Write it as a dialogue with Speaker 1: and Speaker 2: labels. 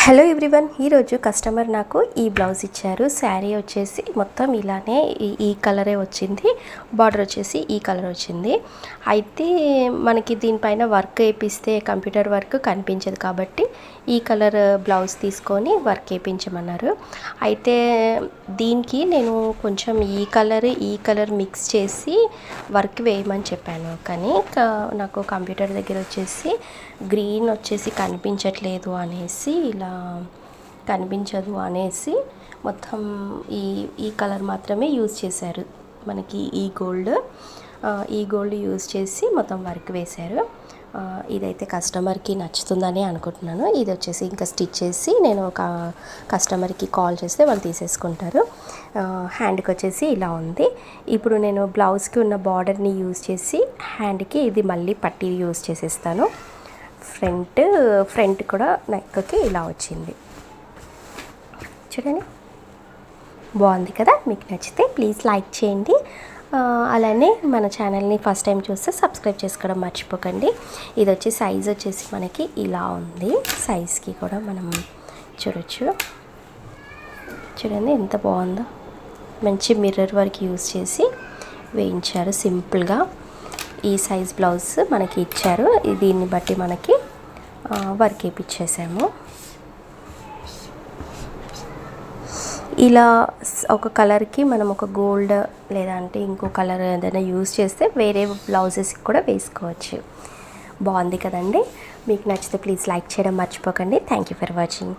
Speaker 1: Hello everyone, ఈరోజు customer నాకు ఈ బ్లౌజ్ ఇచ్చారు. శారీ వచ్చేసి మొత్తం ఇలానే ఈ కలరే వచ్చింది. బార్డర్ వచ్చేసి ఈ కలర్ వచ్చింది. అయితే మనకి దీనిపైన వర్క్ వేపిస్తే కంప్యూటర్ వర్క్ కనిపించదు కాబట్టి ఈ కలర్ బ్లౌజ్ తీసుకొని వర్క్ వేయించమన్నారు. అయితే దీనికి నేను కొంచెం ఈ కలర్ మిక్స్ చేసి వర్క్ వేయమని చెప్పాను. కానీ నాకు కంప్యూటర్ దగ్గర వచ్చేసి గ్రీన్ వచ్చేసి కనిపించట్లేదు అనేసి కనిపించదు అనేసి మొత్తం ఈ కలర్ మాత్రమే యూజ్ చేశారు. మనకి ఈ గోల్డ్ యూజ్ చేసి మొత్తం వర్క్ వేశారు. ఇదైతే కస్టమర్కి నచ్చుతుందని అనుకుంటున్నాను. ఇది వచ్చేసి ఇంకా స్టిచ్ చేసి నేను ఒక కస్టమర్కి కాల్ చేస్తే వాళ్ళు తీసేసుకుంటారు. హ్యాండ్కి వచ్చేసి ఇలా ఉంది. ఇప్పుడు నేను బ్లౌజ్కి ఉన్న బార్డర్ని యూజ్ చేసి హ్యాండ్కి ఇది మళ్ళీ పట్టీ యూజ్ చేసేస్తాను. ఫ్రంట్ కూడా నెక్కి ఇలా వచ్చింది. చూడండి, బాగుంది కదా. మీకు నచ్చితే ప్లీజ్ లైక్ చేయండి. అలానే మన ఛానల్ని ఫస్ట్ టైం చూస్తే సబ్స్క్రైబ్ చేసుకోవడం మర్చిపోకండి. ఇది వచ్చి సైజ్ వచ్చేసి మనకి ఇలా ఉంది. సైజ్కి కూడా మనం చూడొచ్చు. చూడండి ఎంత బాగుందో. మంచి మిర్రర్ వర్క్ యూజ్ చేసి వేయించారు. సింపుల్గా ఈ సైజ్ బ్లౌజ్ మనకి ఇచ్చారు. దీన్ని బట్టి మనకి వర్క్ వేయించేసాము. ఇలా ఒక కలర్కి మనం ఒక గోల్డ్ లేదంటే ఇంకో కలర్ ఏదైనా యూజ్ చేస్తే వేరే బ్లౌజెస్కి కూడా వేసుకోవచ్చు. బాగుంది కదండి. మీకు నచ్చితే ప్లీజ్ లైక్ చేయడం మర్చిపోకండి. Thank you for watching.